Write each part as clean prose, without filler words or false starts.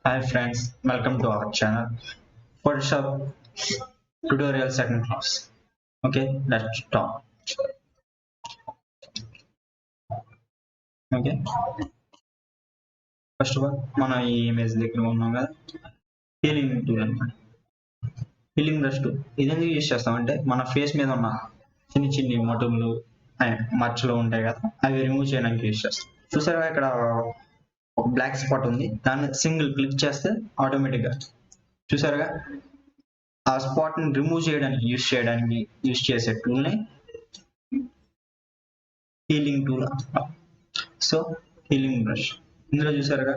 Hi friends, welcome to our channel. Photoshop tutorial second class. Okay, let's talk. Okay, first of all, మనం ఈ image దగ్గర ఉన్నాం కదా, healing tool అనమాట. Healing brush tool ఇది ఎందుకు యూజ్ చేస్తామంటే మన ఫేస్ మీద ఉన్న చిన్ని చిన్ని మొటిమలు మచ్చలు ఉంటాయి కదా, అవి రిమూవ్ చేయడానికి యూజ్ చేస్తాం. చూసారా ఇక్కడ ఒక బ్లాక్ స్పాట్ ఉంది, దాన్ని సింగిల్ క్లిక్ చేస్తే ఆటోమేటిక్గా చూసారుగా ఆ స్పాట్ ని రిమూవ్ చేయడానికి యూజ్ చేసే టూల్ ని healing tool. So healing brush ఇందులో చూసారుగా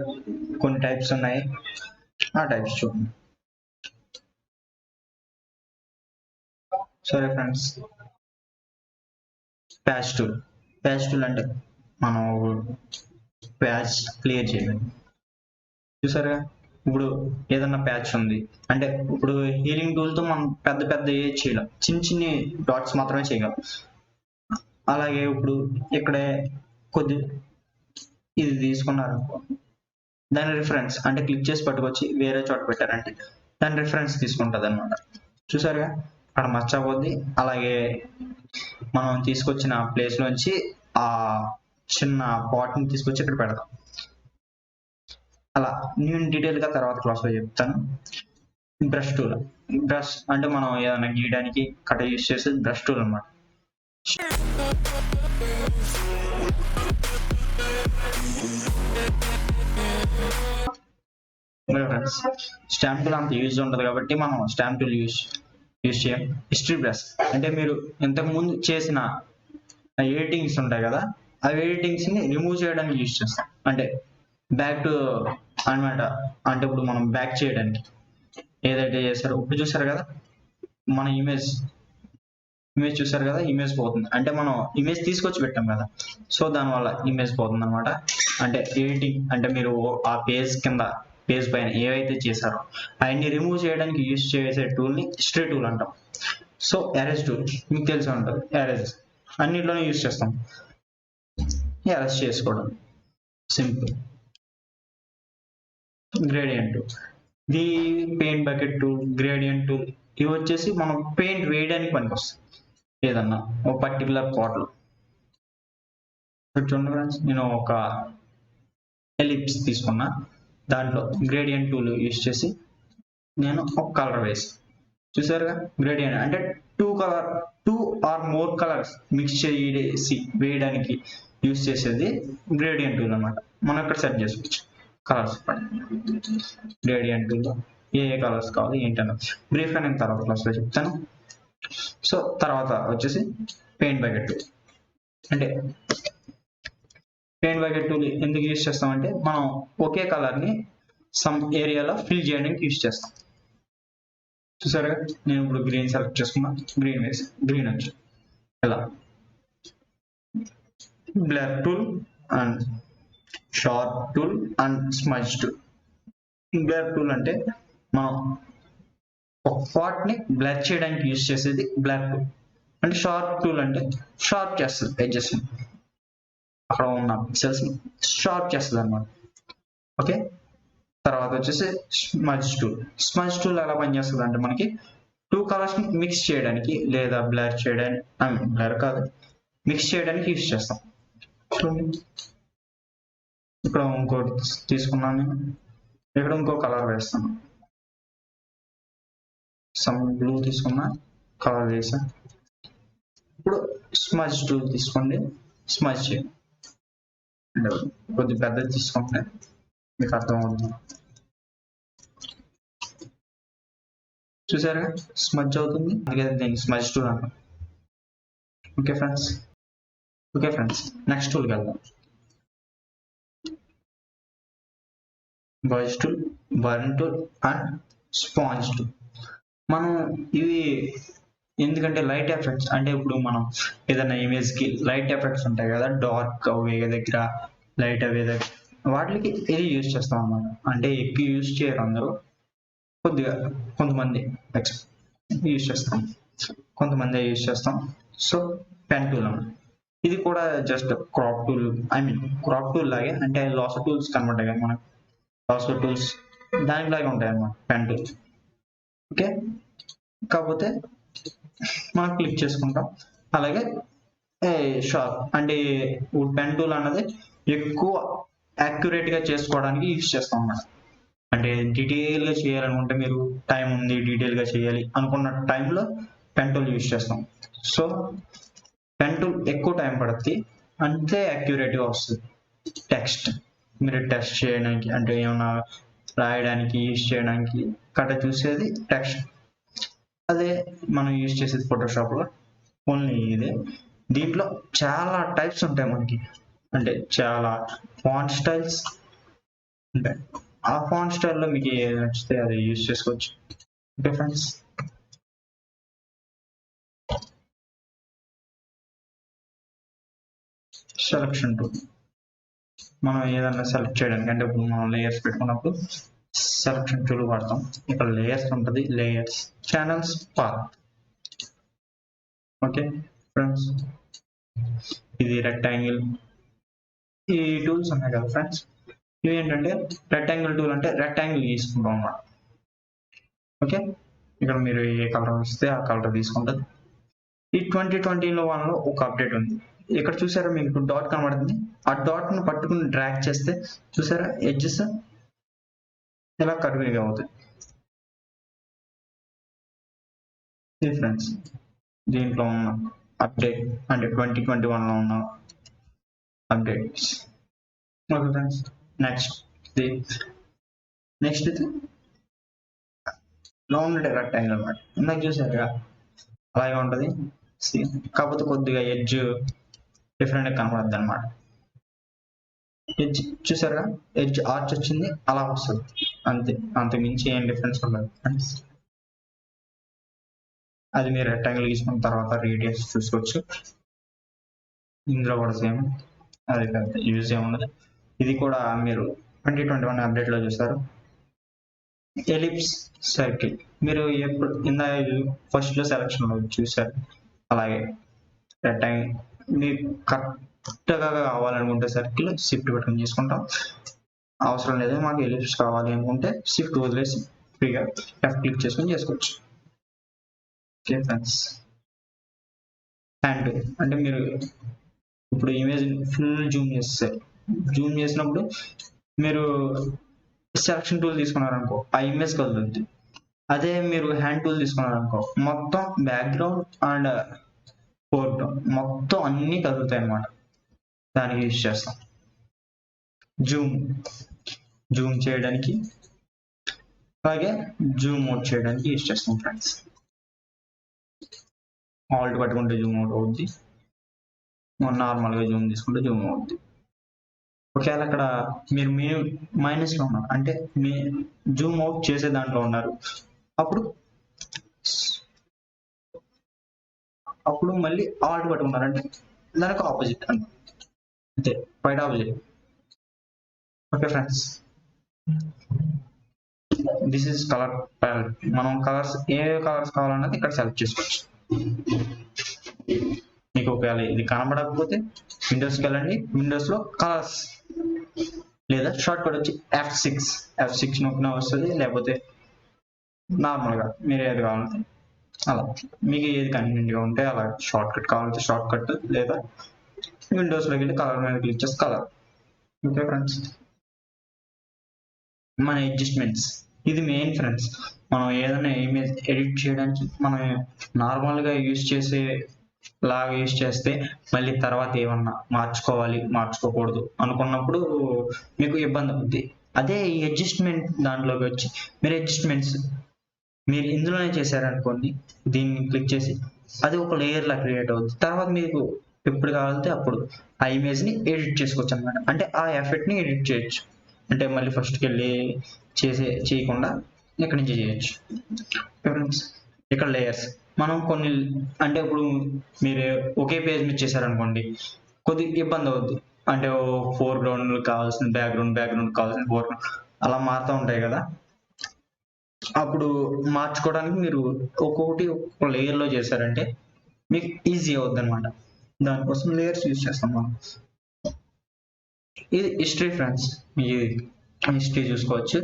కొన్ని టైప్స్ ఉన్నాయి, ఆ టైప్స్ చూడండి. సరే ఫ్రెండ్స్, ప్యాచ్ టూల్ అంటే మనం ప్యాచ్ క్లియర్ చేయడం. చూసారుగా ఇప్పుడు ఏదన్నా ప్యాచ్ ఉంది అంటే ఇప్పుడు హీలింగ్ టూల్ తో మనం పెద్ద పెద్ద ఏ చేయలేం, చిన్న చిన్ని డాట్స్ మాత్రమే చేయగలం. అలాగే ఇప్పుడు ఇక్కడే కొద్ది ఇది తీసుకున్నారు, దాని రిఫరెన్స్ అంటే క్లిక్ చేసి పట్టుకొచ్చి వేరే చోట పెట్టారంటే దాని రిఫరెన్స్ తీసుకుంటుంది అనమాట. చూసారుగా అక్కడ మర్చిపోద్ది. అలాగే మనం తీసుకొచ్చిన ప్లేస్ లోంచి ఆ చిన్న పాట్ ని తీసుకొచ్చి ఇక్కడ పెడతాం. అలా నేను డీటెయిల్ గా తర్వాత క్లాస్ లో చెప్తాను. బ్రష్ టూల్, బ్రష్ అంటే మనం ఏదైనా గీయడానికి కట్ట యూజ్ చేసేది బ్రష్ టూల్ అనమాట. స్టాంప్ టూల్ అంత యూజ్ ఉంటుంది కాబట్టి మనం స్టాంప్ టూల్ యూజ్ చేయం. హిస్టరీ బ్రష్ అంటే మీరు ఇంతకు ముందు చేసిన ఎడిటింగ్స్ ఉంటాయి కదా, ఆ ఎడిటింగ్స్ ని రిమూవ్ చేయడానికి యూజ్ చేస్తాం. అంటే బ్యాక్ టు అనమాట, అంటే ఇప్పుడు మనం బ్యాక్ చేయడానికి ఏదైతే చేస్తారో ఇప్పుడు చూసారు కదా మన ఇమేజ్ చూసారు కదా, ఇమేజ్ పోతుంది అంటే మనం ఇమేజ్ తీసుకొచ్చి పెట్టాం కదా, సో దానివల్ల ఇమేజ్ పోతుంది అనమాట. అంటే ఎడిటింగ్ అంటే మీరు ఆ పేజ్ పైన ఏవైతే చేశారో అవన్నీ రిమూవ్ చేయడానికి యూజ్ చేసే టూల్ ని హిస్టరీ టూల్ అంటాం. సో ఎరేజ్ టూల్ మీకు తెలిసి ఉంటుంది, ఎరేజ్ అన్నిట్లోనే యూజ్ చేస్తాం. ఎరేజ్ చేసుకోవడం simple. Gradient tool, the paint bucket tool, gradient tool ఇవి వచ్చేసి మనం పెయింట్ వేయడానికి పనికొస్తాయి ఏదన్నా ఒక పర్టికులర్ పార్ట్ లో. చూడండి ఫ్రెండ్స్, నేను ఒక ఎలిప్స్ తీసుకున్నా, దాంట్లో గ్రేడియంట్ టూల్ యూజ్ చేసి నేను ఒక కలర్ వేసి చూసారుగా. గ్రేడియంట్ అంటే two or more colours mix చేసి వేయడానికి యూజ్ చేసేది గ్రేడియంట్ టూల్ అనమాట. మనం ఇక్కడ సెట్ చేసుకోవచ్చు కలర్స్. గ్రేడియంట్ టూల్ ఏ కలర్స్ కావాలి ఏంటన్నా బ్రీఫ్ గా నేను తర్వాత క్లాస్ లో చెప్తాను. సో తర్వాత వచ్చేసి పెయింట్ బకెట్ టూల్. అంటే పెయింట్ బకెట్ టూల్ ఎందుకు యూజ్ చేస్తామంటే మనం ఒకే కలర్ ని సమ్ ఏరియాలో ఫిల్ చేయడానికి యూజ్ చేస్తాం. చూసారుగా నేను ఇప్పుడు గ్రీన్ సెలెక్ట్ చేసుకున్నా, గ్రీన్ వేసి గ్రీన్ వచ్చి ఇలా. Blur tool and sharp tool and smudge tool. Blur tool అంటే మనం ఒక పార్ట్ ని బ్లర్ చేయడానికి యూజ్ చేసేది బ్లర్ టూల్. అంటే షార్ప్ టూల్ అంటే షార్ప్ చేస్తుంది, ఎడ్జెస్ అక్కడ ఉన్న పిక్సెల్స్ ని షార్ప్ చేస్తుంది అనమాట. ఓకే, తర్వాత వచ్చేసి స్మజ్ టూల్ ఎలా పనిచేస్తుంది అంటే మనకి టూ కలర్స్ ని మిక్స్ చేయడానికి లేదా బ్లర్ చేయడానికి, బ్లర్ కాదు మిక్స్ చేయడానికి యూజ్ చేస్తాం. చూడండి ఇక్కడ ఇంకోటి తీసుకున్నాను, ఇక్కడ ఇంకో కలర్ వేస్తాను, సమ్ బ్లూ తీసుకున్నా కలర్ వేసా. ఇప్పుడు స్మజ్ టూల్ తీసుకోండి, స్మజ్ చేయండి. కొద్ది పెద్దది తీసుకుంటే మీకు అర్థమవుతుంది. చూసారుగా స్మజ్ అవుతుంది, అందుకే దీనికి స్మజ్ టూల్ అంటాం. ఓకే ఫ్రెండ్స్, నెక్స్ట్ టూల్కి వెళ్దాం. Brush tool, burn tool and sponge tool. మనం ఇవి ఎందుకంటే లైట్ ఎఫెక్ట్స్ అంటే ఇప్పుడు మనం ఏదైనా ఇమేజ్ కి లైట్ ఎఫెక్ట్స్ ఉంటాయి కదా, డార్క్ అవే దగ్గర లైట్ అవే దగ్గర వాటికి ఇది యూజ్ చేస్తాం అన్నమాట. అంటే ఎక్కువ యూజ్ చేయరు అందరూ, కొద్దిగా కొంతమంది యూజ్ చేస్తాం, కొంతమంది యూజ్ చేస్తాం. సో పెన్ టూల్ అన్నమాట. ఇది కూడా జస్ట్ క్రాప్ టూల్ లాగే, అంటే లాసో టూల్స్ కనబడ్డాయి కదా మనకు. లాసో టూల్స్ దానిలాగా ఉంటాయి అన్నమాట పెన్ టూల్. ఓకే, కాకపోతే మనం క్లిక్ చేసుకుంటాం. అలాగే షార్ప్ అంటే పెన్ టూల్ అన్నది ఎక్కువ యాక్యురేట్ గా చేసుకోవడానికి యూజ్ చేస్తాం అన్నమాట. అంటే డీటెయిల్ గా చేయాలనుకుంటే, మీరు టైం ఉంది డీటెయిల్ గా చేయాలి అనుకున్న టైంలో పెన్ టూల్ యూజ్ చేస్తాం. సో పెన్ టూల్ ఎక్కువ టైం పడుతుంది, అంతే యాక్యురేట్ గా వస్తుంది టెక్స్ట్. మీరు టెక్స్ట్ చేయడానికి అంటే ఏమైనా రాయడానికి యూజ్ చేయడానికి కట్ట చూసేది టెక్స్ట్. అదే మనం యూజ్ చేసేది ఫోటోషాప్ లో ఓన్లీ ఇదే. దీంట్లో చాలా టైప్స్ ఉంటాయి మనకి, అంటే చాలా ఫాంట్ స్టైల్స్ ఉంటాయి. ఆ ఫాంట్ స్టైల్లో మీకు ఏది నచ్చితే అది యూజ్ చేసుకోవచ్చు. ఓకే ఫ్రెండ్స్, సెలక్షన్ టూల్ మనం ఏదన్నా సెలెక్ట్ చేయడానికి, అంటే ఇప్పుడు మనం లేయర్స్ పెట్టుకున్నప్పుడు సెలక్షన్ టూల్ వాడతాం. ఇక్కడ లేయర్స్ ఉంటుంది, layers, channels, path. Okay friends, ఇది రెక్టాంగిల్. ఈ టూల్స్ ఉన్నాయి కదా ఫ్రెండ్స్, ఇవి ఏంటంటే రెక్టాంగిల్ టూల్ అంటే రెక్టాంగిల్ తీసుకుంటాం అన్నమాట. ఓకే, ఇక్కడ మీరు ఏ కలర్ వస్తే ఆ కలర్ తీసుకుంటుంది. ఈ 2021లో ఒక అప్డేట్ ఉంది. ఇక్కడ చూసారా మీకు డాట్ కనబడుతుంది, ఆ డాట్ ను పట్టుకుని డ్రాగ్ చేస్తే చూసారా ఎడ్జెస్ ఇలా కర్వీగా అవుతాయి. ఇది ఫ్రెండ్స్ దీంట్లో ఉన్న అప్డేట్, అంటే 2021లో ఉన్న అప్డేట్స్. ఓకే ఫ్రెండ్స్, నెక్స్ట్ ఇది రౌండ్ రెక్టాంగిల్ అన్నమాట. ఇందాక చూసారుగా అలాగే ఉంటుంది, కాకపోతే కొద్దిగా ఎడ్జ్ డిఫరెంట్ గా కనబడుద్ది అనమాట. ఎడ్జ్ చూసారుగా, ఎడ్జ్ ఆర్చ్ వచ్చింది అలా వస్తుంది, అంతే, అంతకు మించి ఏం డిఫరెన్స్ ఉండదు ఫ్రెండ్స్. అది మీరు రెక్టాంగిల్ తీసుకున్న తర్వాత రేడియస్ చూసుకోవచ్చు. ఇందులో కూడా సేమ్, అది పెద్ద యూజ్ ఏముండదు. ఇది కూడా మీరు 2021 అప్డేట్ లో చూస్తారు. ఎలిప్స్, సర్కిల్ మీరు ఎప్పుడు ఫస్ట్ లో సెలక్షన్ లో చూసారు. అలాగే రెక్టాంగిల్ మీకు కరెక్ట్గా కావాలనుకుంటే సర్కిల్ షిఫ్ట్ పెట్టుకుని చేసుకుంటాం. అవసరం లేదు మాకు ఎలిప్స్ కావాలి అనుకుంటే షిఫ్ట్ వదిలేసి ఫ్రీగా లెఫ్ట్ క్లిక్ చేసుకొని చేసుకోవచ్చు. ఓకే ఫ్రెండ్స్, హ్యాండ్ అంటే మీరు ఇప్పుడు ఇమేజ్ ఫుల్ జూమ్ చేస్తారు. జూమ్ చేసినప్పుడు మీరు సెలక్షన్ టూల్ తీసుకున్నారనుకో ఆ ఇమేజ్ కదులుతుంది. అదే మీరు హ్యాండ్ టూల్ తీసుకున్నారనుకో మొత్తం బ్యాక్గ్రౌండ్ అండ్ ఫోర్గ్రౌండ్ మొత్తం అన్ని కదులుతాయి అన్నమాట. దానికి యూజ్ చేస్తాం. జూమ్ చేయడానికి, అలాగే జూమ్ అవుట్ చేయడానికి యూజ్ చేస్తాం ఫ్రెండ్స్. ఆల్ట్ పట్టుకుంటే జూమ్ అవుట్ అవుద్ది, నార్మల్ గా జూమ్ తీసుకుంటే జూమ్ అవుద్ది. ఒకవేళ అక్కడ మీరు మైనస్ లో ఉన్నారు అంటే మీ జూమ్ అవుట్ చేసే దాంట్లో ఉన్నారు, అప్పుడు మళ్ళీ ఆల్ట్ పట్టుకున్నారు అంటే దానికి ఆపోజిట్ అంతే, quite opposite. Okay friends, this is colour palette. మనం కలర్స్ ఏ కలర్స్ కావాలన్నది ఇక్కడ సెలెక్ట్ చేసుకోవచ్చు. మీకు ఒకవేళ ఇది కనబడకపోతే విండోస్కి వెళ్ళండి, విండోస్ లో కలర్స్ లేదా షార్ట్ కట్ వచ్చి F6 నొక్కినా వస్తుంది, లేకపోతే నార్మల్ గా మీరు ఏది కావాలంటే అలా మీకు ఏది కన్వీనియంట్ గా ఉంటే అలా షార్ట్ కట్ కావాలంటే షార్ట్ కట్, లేదా విండోస్ లోకి వెళ్ళి కలర్ మీద క్లిక్ చేసి కలర్. ఓకే ఫ్రెండ్స్, మన అడ్జస్ట్మెంట్స్ ఇది మెయిన్ ఫ్రెండ్స్. మనం ఏదైనా ఇమేజ్ ఎడిట్ చేయడానికి మనం నార్మల్ గా యూజ్ చేసే లాగా యూజ్ చేస్తే మళ్ళీ తర్వాత ఏమన్నా మార్చుకోకూడదు అనుకున్నప్పుడు మీకు ఇబ్బంది అవుతుంది. అదే ఈ అడ్జస్ట్మెంట్ దాంట్లోకి వచ్చి మీరు ఇందులోనే చేశారనుకోండి, దీన్ని క్లిక్ చేసి అది ఒక లేయర్ లా క్రియేట్ అవుతుంది. తర్వాత మీకు ఎప్పుడు కావాలంటే అప్పుడు ఆ ఇమేజ్ ని ఎడిట్ చేసుకోవచ్చు అనమాట. అంటే ఆ ఎఫెక్ట్ ని ఎడిట్ చేయొచ్చు, అంటే మళ్ళీ ఫస్ట్కి వెళ్ళి చేయకుండా ఇక్కడి నుంచి చేయొచ్చు. ఇక్కడ లేయర్స్ మనం కొన్ని, అంటే ఇప్పుడు మీరు ఒకే పేజ్ మీద చేశారనుకోండి కొద్దిగా ఇబ్బంది అవుద్ది. అంటే ఫోర్ గ్రౌండ్ కావాల్సిన బ్యాక్గ్రౌండ్ కావాల్సిన ఫోర్గ్రౌండ్ అలా మారుతూ ఉంటాయి కదా. అప్పుడు మార్చుకోవడానికి మీరు ఒక్కొక్కటి ఒక్కొక్క లేయర్ లో చేశారంటే మీకు ఈజీ అవుద్ది అనమాట. దానికోసం లేయర్స్ యూజ్ చేస్తాం మనం. ఇది హిస్టరీ ఫ్రెండ్స్, హిస్టరీ చూసుకోవచ్చు.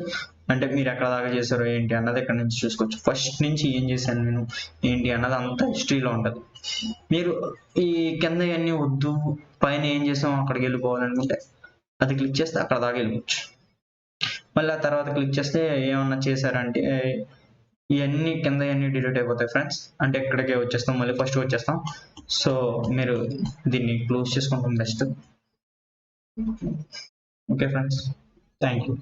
అంటే మీరు ఎక్కడ దాకా చేశారో ఏంటి అన్నది ఇక్కడ నుంచి చూసుకోవచ్చు. ఫస్ట్ నుంచి ఏం చేశాను నేను ఏంటి అన్నది అంతా హిస్టరీలో ఉంటుంది. మీరు ఈ కింద ఇవన్నీ వద్దు, పైన ఏం చేసాం అక్కడికి వెళ్ళిపోవాలనుకుంటే అది క్లిక్ చేస్తే అక్కడ దాకా వెళ్ళిపోవచ్చు. మళ్ళీ ఆ తర్వాత క్లిక్ చేస్తే ఏమన్నా చేశారంటే ఇవన్నీ కింద ఇవన్నీ డిలీట్ అయిపోతాయి ఫ్రెండ్స్. అంటే ఇక్కడికే వచ్చేస్తాం, మళ్ళీ ఫస్ట్ వచ్చేస్తాం. సో మీరు దీన్ని క్లోజ్ చేసుకుంటాం best. Okay friends, thank you.